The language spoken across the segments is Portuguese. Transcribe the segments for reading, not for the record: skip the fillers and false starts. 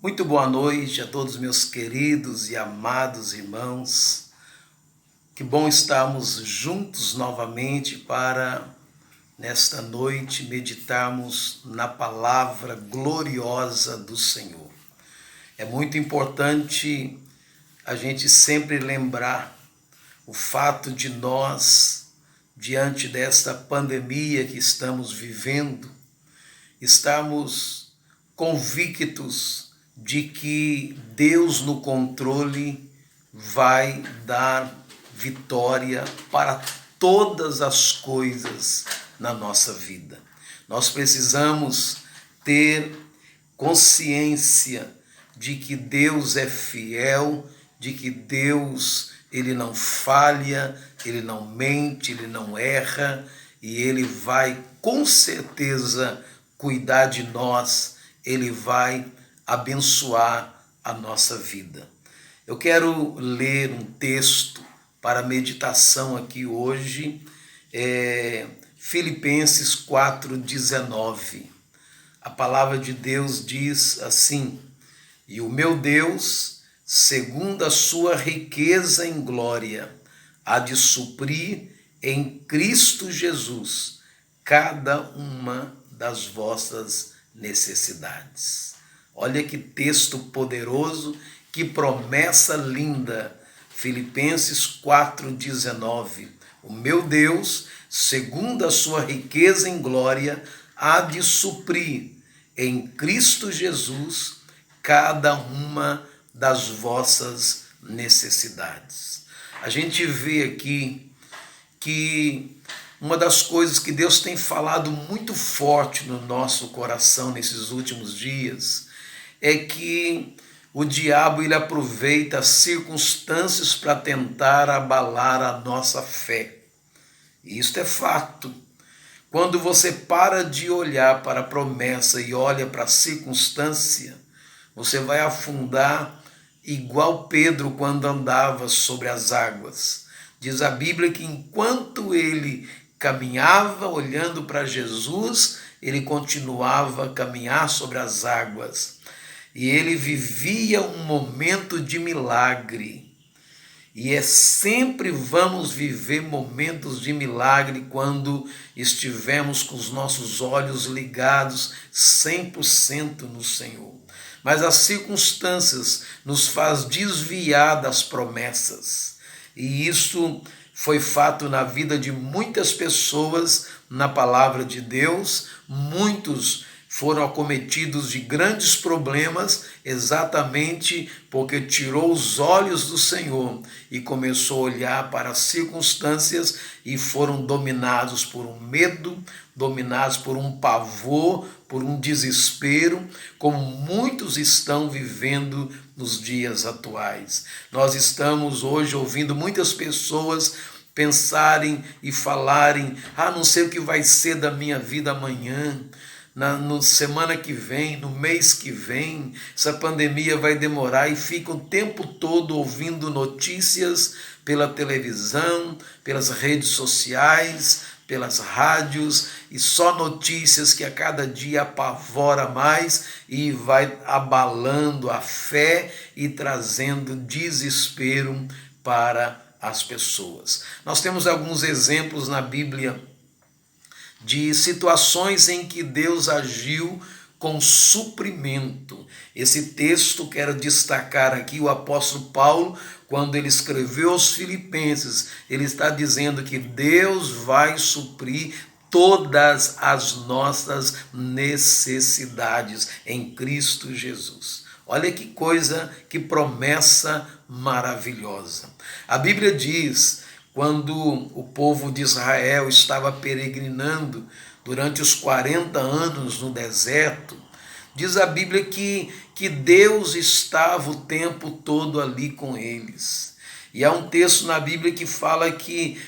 Muito boa noite a todos meus queridos e amados irmãos. Que bom estarmos juntos novamente para, nesta noite, meditarmos na palavra gloriosa do Senhor. É muito importante a gente sempre lembrar o fato de nós, diante desta pandemia que estamos vivendo, estarmos convictos de que Deus no controle vai dar vitória para todas as coisas na nossa vida. Nós precisamos ter consciência de que Deus é fiel, de que Deus, ele não falha, ele não mente, ele não erra, e ele vai com certeza cuidar de nós, ele vai abençoar a nossa vida. Eu quero ler um texto para meditação aqui hoje, Filipenses 4,19. A palavra de Deus diz assim: e o meu Deus, segundo a sua riqueza em glória, há de suprir em Cristo Jesus cada uma das vossas necessidades. Olha que texto poderoso, que promessa linda. Filipenses 4,19. O meu Deus, segundo a sua riqueza em glória, há de suprir em Cristo Jesus cada uma das vossas necessidades. A gente vê aqui que uma das coisas que Deus tem falado muito forte no nosso coração nesses últimos dias é que o diabo ele aproveita as circunstâncias para tentar abalar a nossa fé. E isto é fato. Quando você para de olhar para a promessa e olha para a circunstância, você vai afundar igual Pedro quando andava sobre as águas. Diz a Bíblia que enquanto ele caminhava olhando para Jesus, ele continuava a caminhar sobre as águas. E ele vivia um momento de milagre. E sempre vamos viver momentos de milagre quando estivermos com os nossos olhos ligados 100% no Senhor. Mas as circunstâncias nos faz desviar das promessas. E isso foi fato na vida de muitas pessoas na palavra de Deus. Muitos foram acometidos de grandes problemas exatamente porque tirou os olhos do Senhor e começou a olhar para as circunstâncias e foram dominados por um medo, dominados por um pavor, por um desespero, como muitos estão vivendo nos dias atuais. Nós estamos hoje ouvindo muitas pessoas pensarem e falarem: não sei o que vai ser da minha vida amanhã, na semana que vem, no mês que vem, essa pandemia vai demorar, e fica o tempo todo ouvindo notícias pela televisão, pelas redes sociais, pelas rádios, e só notícias que a cada dia apavora mais e vai abalando a fé e trazendo desespero para as pessoas. Nós temos alguns exemplos na Bíblia de situações em que Deus agiu com suprimento. Esse texto quero destacar aqui o apóstolo Paulo, quando ele escreveu aos Filipenses, ele está dizendo que Deus vai suprir todas as nossas necessidades em Cristo Jesus. Olha que coisa, que promessa maravilhosa. A Bíblia diz: quando o povo de Israel estava peregrinando durante os 40 anos no deserto, diz a Bíblia que Deus estava o tempo todo ali com eles. E há um texto na Bíblia que fala que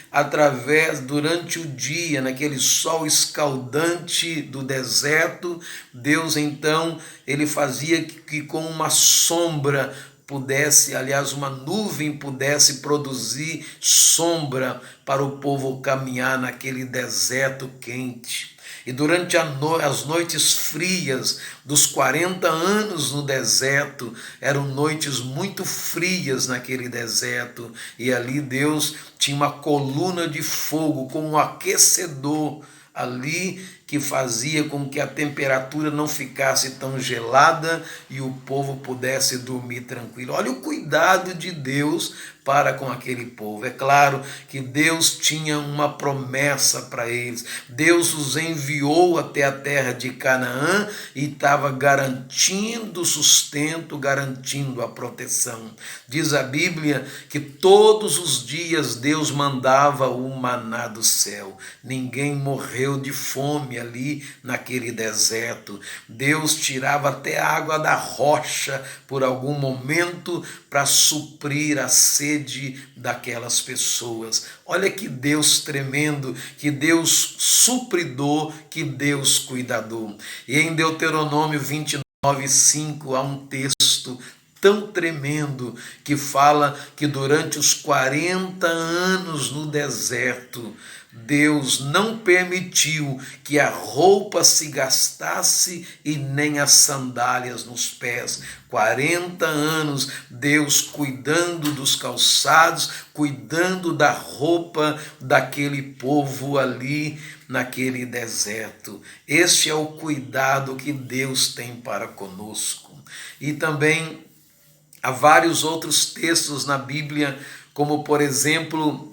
durante o dia, naquele sol escaldante do deserto, Deus então, ele fazia que com uma sombra uma nuvem pudesse produzir sombra para o povo caminhar naquele deserto quente. E durante as noites frias dos 40 anos no deserto, eram noites muito frias naquele deserto, e ali Deus tinha uma coluna de fogo como um aquecedor ali que fazia com que a temperatura não ficasse tão gelada e o povo pudesse dormir tranquilo. Olha o cuidado de Deus para com aquele povo. É claro que Deus tinha uma promessa para eles. Deus os enviou até a terra de Canaã e estava garantindo o sustento, garantindo a proteção. Diz a Bíblia que todos os dias Deus mandava o maná do céu. Ninguém morreu de fome ali naquele deserto. Deus tirava até a água da rocha por algum momento para suprir a sede daquelas pessoas. Olha que Deus tremendo, que Deus supridor, que Deus cuidador. E em Deuteronômio 29:5 há um texto tão tremendo que fala que durante os 40 anos no deserto, Deus não permitiu que a roupa se gastasse e nem as sandálias nos pés. 40 anos Deus cuidando dos calçados, cuidando da roupa daquele povo ali naquele deserto. Este é o cuidado que Deus tem para conosco. E também há vários outros textos na Bíblia, como por exemplo,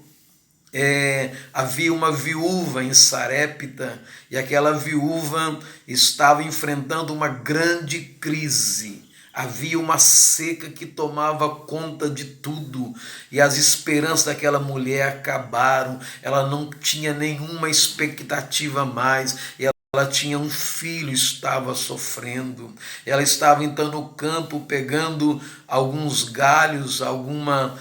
havia uma viúva em Sarepta e aquela viúva estava enfrentando uma grande crise. Havia uma seca que tomava conta de tudo e as esperanças daquela mulher acabaram. Ela não tinha nenhuma expectativa mais. Ela tinha um filho, estava sofrendo. Ela estava então no campo pegando alguns galhos, algumas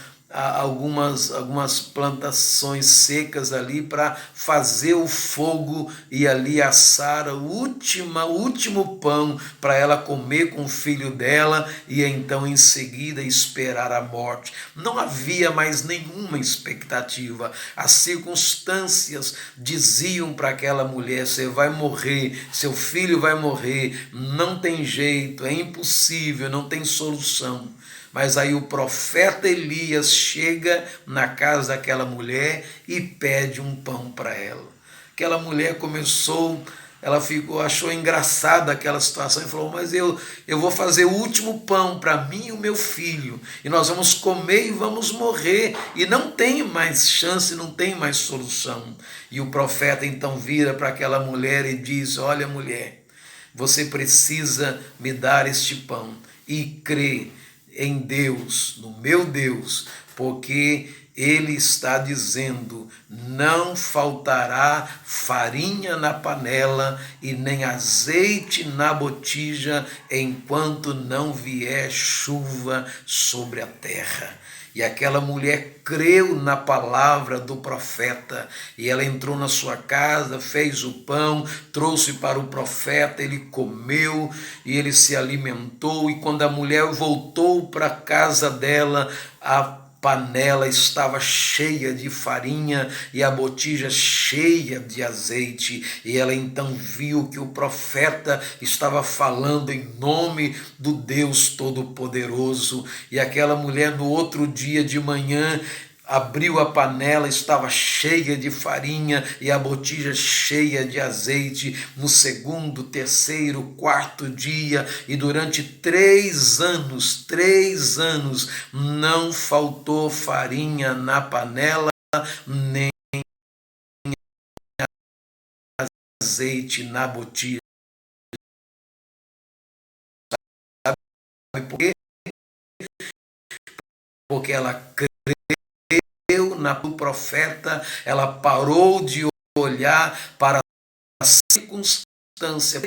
plantações secas ali para fazer o fogo e ali assar o último pão para ela comer com o filho dela e então em seguida esperar a morte. Não havia mais nenhuma expectativa. As circunstâncias diziam para aquela mulher: você vai morrer, seu filho vai morrer, não tem jeito, é impossível, não tem solução. Mas aí o profeta Elias chega na casa daquela mulher e pede um pão para ela. Aquela mulher achou engraçada aquela situação e falou: mas eu vou fazer o último pão para mim e o meu filho, e nós vamos comer e vamos morrer, e não tem mais chance, não tem mais solução. E o profeta então vira para aquela mulher e diz: olha, mulher, você precisa me dar este pão e crer em Deus, no meu Deus, porque Ele está dizendo: não faltará farinha na panela e nem azeite na botija, enquanto não vier chuva sobre a terra. E aquela mulher creu na palavra do profeta, e ela entrou na sua casa, fez o pão, trouxe para o profeta, ele comeu e ele se alimentou. E quando a mulher voltou para a casa dela, a panela estava cheia de farinha e a botija cheia de azeite, e ela então viu que o profeta estava falando em nome do Deus Todo-Poderoso. E aquela mulher, no outro dia de manhã, abriu a panela, estava cheia de farinha e a botija cheia de azeite. No segundo, terceiro, quarto dia, e durante 3 anos, não faltou farinha na panela, nem azeite na botija. Sabe por quê? Porque ela do profeta, ela parou de olhar para a circunstância,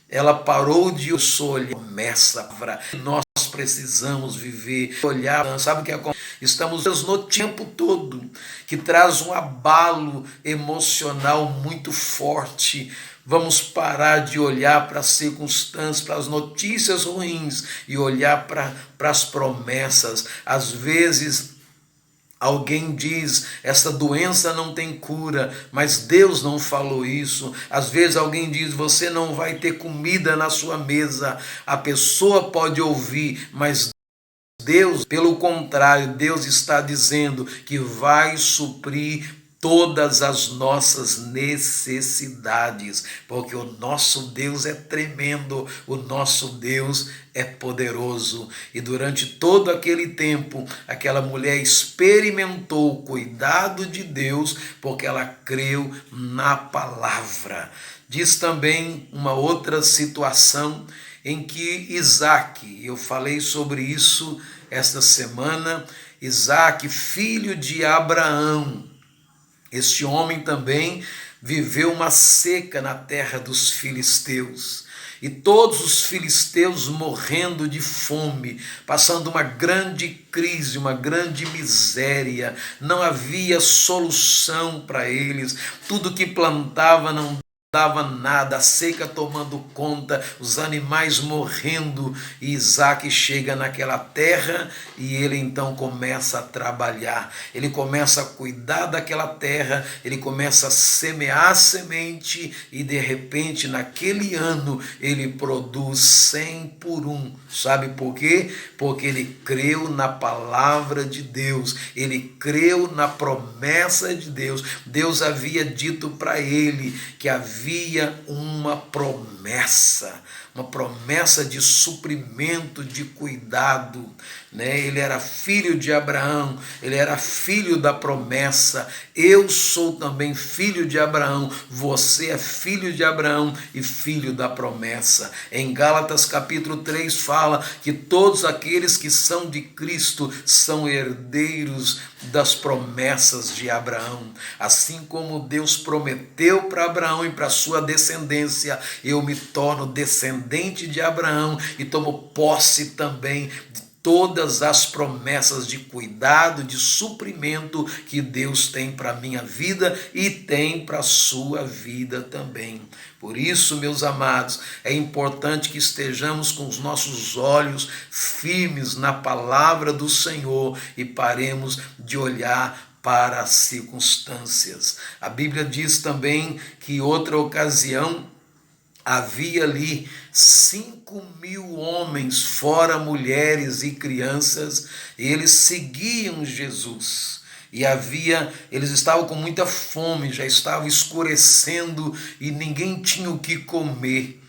ela parou de olhar, começa para nós precisamos viver, olhar, sabe o que acontece? Estamos no tempo todo, que traz um abalo emocional muito forte. Vamos parar de olhar para as circunstâncias, para as notícias ruins e olhar para as promessas. Às vezes Alguém diz, essa doença não tem cura, mas Deus não falou isso. Às vezes alguém diz, você não vai ter comida na sua mesa. A pessoa pode ouvir, mas Deus, pelo contrário, Deus está dizendo que vai suprir todas as nossas necessidades, porque o nosso Deus é tremendo, o nosso Deus é poderoso. E durante todo aquele tempo, aquela mulher experimentou o cuidado de Deus, porque ela creu na palavra. Diz também uma outra situação em que Isaac, eu falei sobre isso esta semana, Isaac, filho de Abraão, este homem também viveu uma seca na terra dos filisteus. E todos os filisteus morrendo de fome, passando uma grande crise, uma grande miséria. Não havia solução para eles. Tudo que plantava não dava nada, a seca tomando conta, os animais morrendo, e Isaac chega naquela terra e ele então começa a trabalhar, ele começa a cuidar daquela terra, ele começa a semear a semente e de repente naquele ano ele produz 100 por 1. Sabe por quê? Porque ele creu na palavra de Deus, ele creu na promessa de Deus. Deus havia dito para ele que havia uma promessa de suprimento, de cuidado, né? Ele era filho de Abraão, ele era filho da promessa. Eu sou também filho de Abraão, você é filho de Abraão e filho da promessa. Em Gálatas capítulo 3 fala que todos aqueles que são de Cristo são herdeiros das promessas de Abraão. Assim como Deus prometeu para Abraão e para sua descendência, eu me torno descendente de Abraão e tomo posse também de todas as promessas de cuidado, de suprimento que Deus tem para a minha vida e tem para a sua vida também. Por isso, meus amados, é importante que estejamos com os nossos olhos firmes na palavra do Senhor e paremos de olhar para as circunstâncias. A Bíblia diz também que outra ocasião havia ali 5.000 homens, fora mulheres e crianças, e eles seguiam Jesus. E eles estavam com muita fome, já estava escurecendo e ninguém tinha o que comer.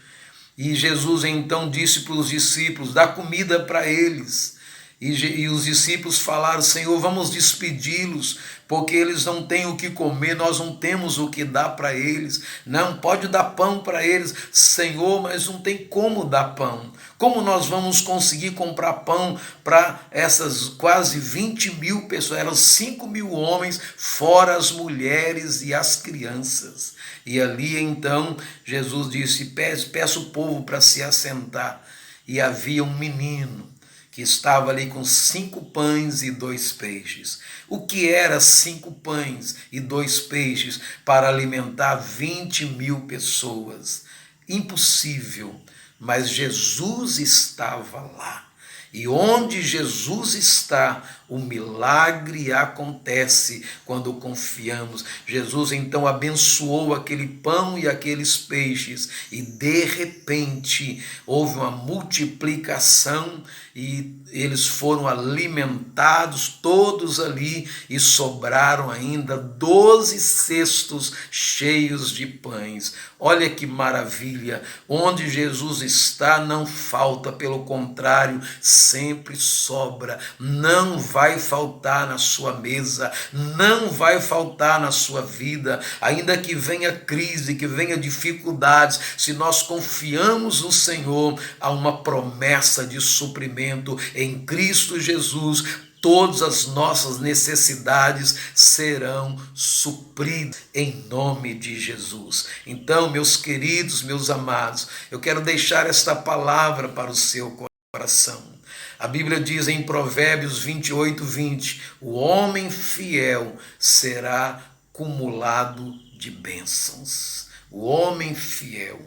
E Jesus então disse para os discípulos, dá comida para eles. E os discípulos falaram, Senhor, vamos despedi-los, porque eles não têm o que comer, nós não temos o que dar para eles. Não, pode dar pão para eles, Senhor, mas não tem como dar pão. Como nós vamos conseguir comprar pão para essas quase 20.000 pessoas? Eram 5.000 homens, fora as mulheres e as crianças. E ali então Jesus disse, peça o povo para se assentar. E havia um menino que estava ali com 5 pães e 2 peixes. O que era 5 pães e 2 peixes para alimentar 20.000 pessoas? Impossível, mas Jesus estava lá. E onde Jesus está, o milagre acontece quando confiamos. Jesus então abençoou aquele pão e aqueles peixes e de repente houve uma multiplicação e eles foram alimentados todos ali e sobraram ainda 12 cestos cheios de pães. Olha que maravilha, onde Jesus está não falta, pelo contrário, sempre sobra. Não vai faltar na sua mesa, não vai faltar na sua vida, ainda que venha crise, que venha dificuldades, se nós confiamos no Senhor, há uma promessa de suprimento em Cristo Jesus. Todas as nossas necessidades serão supridas em nome de Jesus. Então, meus queridos, meus amados, eu quero deixar esta palavra para o seu coração. A Bíblia diz em Provérbios 28:20, o homem fiel será cumulado de bênçãos. O homem fiel.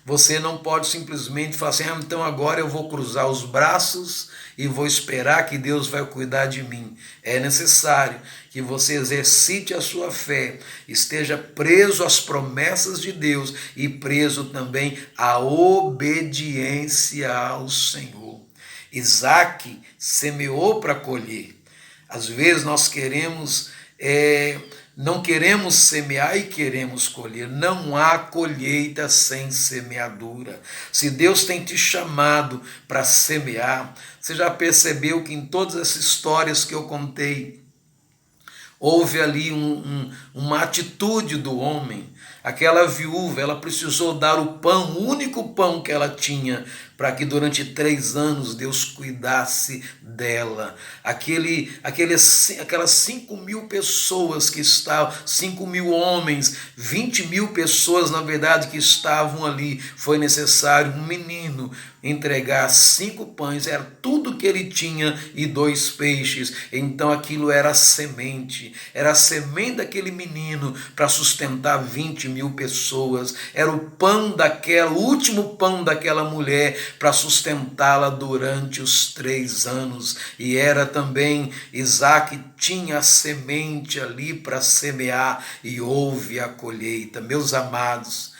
Você não pode simplesmente falar assim, então agora eu vou cruzar os braços e vou esperar que Deus vai cuidar de mim. É necessário que você exercite a sua fé, esteja preso às promessas de Deus e preso também à obediência ao Senhor. Isaac semeou para colher. Às vezes nós não queremos semear e queremos colher. Não há colheita sem semeadura. Se Deus tem te chamado para semear, você já percebeu que em todas essas histórias que eu contei, houve ali uma atitude do homem. Aquela viúva, ela precisou dar o pão, o único pão que ela tinha, para que durante 3 anos Deus cuidasse dela. Aquelas 5.000 pessoas que estavam, 5.000 homens, 20.000 pessoas, na verdade, que estavam ali, foi necessário um menino entregar 5 pães, era tudo que ele tinha, e 2 peixes. Então aquilo era a semente daquele menino para sustentar 20.000 pessoas, era o último pão daquela mulher para sustentá-la durante os 3 anos, e era também, Isaac tinha a semente ali para semear, e houve a colheita. Meus amados,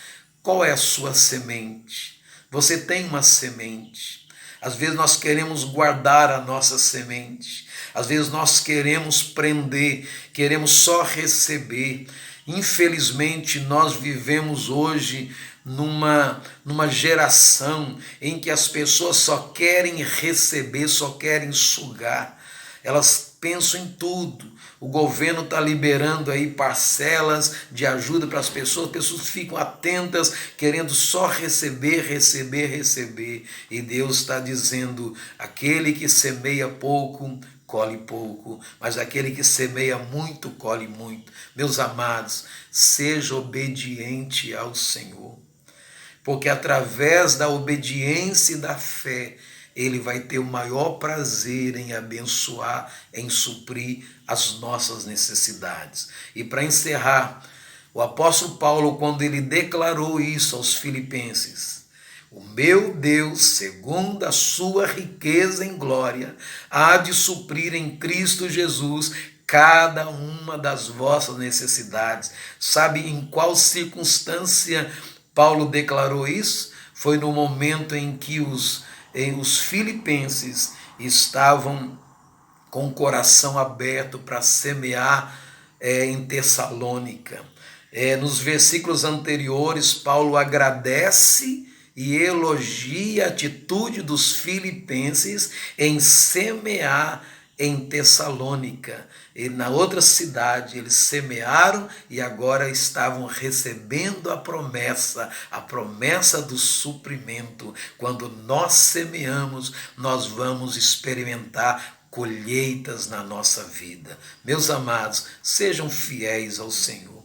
qual é a sua semente? Você tem uma semente. Às vezes nós queremos guardar a nossa semente. Às vezes nós queremos prender, queremos só receber. Infelizmente, nós vivemos hoje numa geração em que as pessoas só querem receber, só querem sugar. Elas pensam em tudo. O governo está liberando aí parcelas de ajuda para as pessoas ficam atentas, querendo só receber, receber, receber. E Deus está dizendo, aquele que semeia pouco, colhe pouco, mas aquele que semeia muito, colhe muito. Meus amados, seja obediente ao Senhor, porque através da obediência e da fé, Ele vai ter o maior prazer em abençoar, em suprir as nossas necessidades. E para encerrar, o apóstolo Paulo, quando ele declarou isso aos filipenses, o meu Deus, segundo a sua riqueza em glória, há de suprir em Cristo Jesus cada uma das vossas necessidades. Sabe em qual circunstância Paulo declarou isso? Foi no momento em que os filipenses estavam com o coração aberto para semear em Tessalônica. Nos versículos anteriores, Paulo agradece e elogia a atitude dos filipenses em semear em Tessalônica. E na outra cidade eles semearam e agora estavam recebendo a promessa do suprimento. Quando nós semeamos, nós vamos experimentar colheitas na nossa vida. Meus amados, sejam fiéis ao Senhor.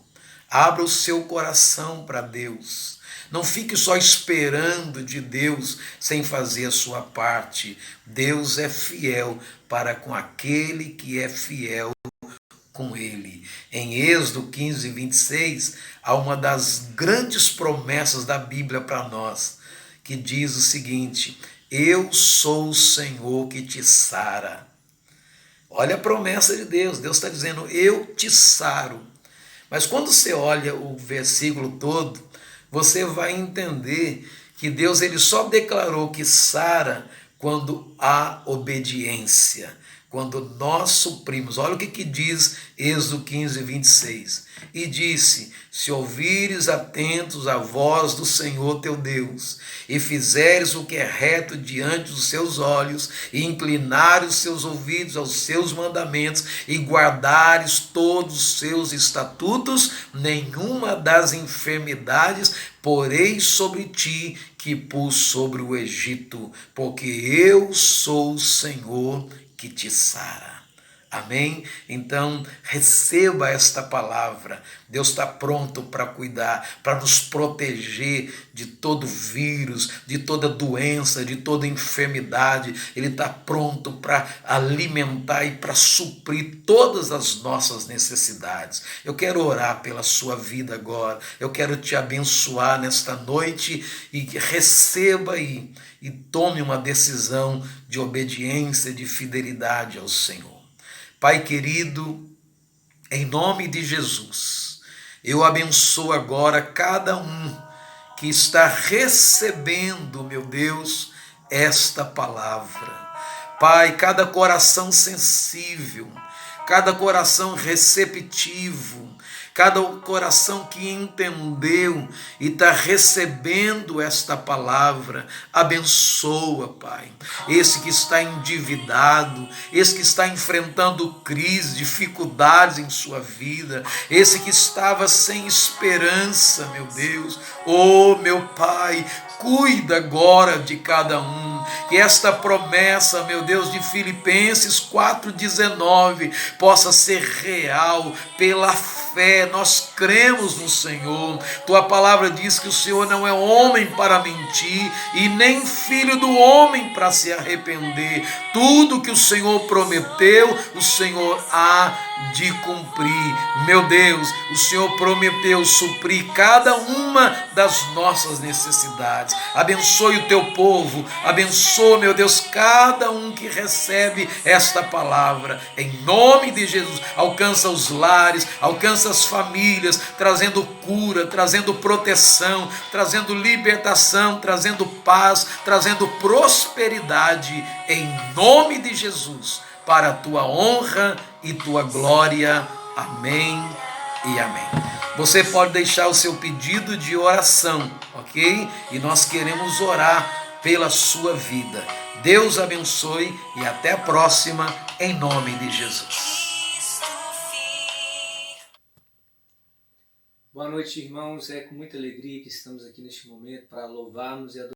Abra o seu coração para Deus. Não fique só esperando de Deus sem fazer a sua parte. Deus é fiel para com aquele que é fiel com Ele. Em Êxodo 15, 26, há uma das grandes promessas da Bíblia para nós, que diz o seguinte: eu sou o Senhor que te sara. Olha a promessa de Deus. Deus está dizendo, eu te saro. Mas quando você olha o versículo todo, você vai entender que Deus ele só declarou que sara quando há obediência, quando nós suprimos. Olha o que diz Êxodo 15, 26. E disse, se ouvires atentos a voz do Senhor teu Deus, e fizeres o que é reto diante dos seus olhos, e inclinares os seus ouvidos aos seus mandamentos, e guardares todos os seus estatutos, nenhuma das enfermidades porei sobre ti que pus sobre o Egito, porque eu sou o Senhor que te sara. Amém? Então, receba esta palavra. Deus está pronto para cuidar, para nos proteger de todo vírus, de toda doença, de toda enfermidade. Ele está pronto para alimentar e para suprir todas as nossas necessidades. Eu quero orar pela sua vida agora. Eu quero te abençoar nesta noite e receba e tome uma decisão de obediência, de fidelidade ao Senhor. Pai querido, em nome de Jesus, eu abençoo agora cada um que está recebendo, meu Deus, esta palavra. Pai, cada coração sensível, cada coração receptivo, cada coração que entendeu e está recebendo esta palavra, abençoa, Pai. Esse que está endividado, esse que está enfrentando crise, dificuldades em sua vida, esse que estava sem esperança, meu Deus, oh meu Pai, cuida agora de cada um, que esta promessa, meu Deus, de Filipenses 4,19 possa ser real pela fé. Nós cremos no Senhor. Tua palavra diz que o Senhor não é homem para mentir e nem filho do homem para se arrepender. Tudo que o Senhor prometeu, o Senhor há de cumprir. Meu Deus, o Senhor prometeu suprir cada uma das nossas necessidades. Abençoe o teu povo, abençoe, meu Deus, cada um que recebe esta palavra, em nome de Jesus. Alcança os lares, alcança as famílias, trazendo cura, trazendo proteção, trazendo libertação, trazendo paz, trazendo prosperidade, em nome de Jesus, para a tua honra e tua glória. Amém e amém. Você pode deixar o seu pedido de oração, ok? E nós queremos orar pela sua vida. Deus abençoe e até a próxima, em nome de Jesus. Boa noite, irmãos. É com muita alegria que estamos aqui neste momento para louvarmos e adorarmos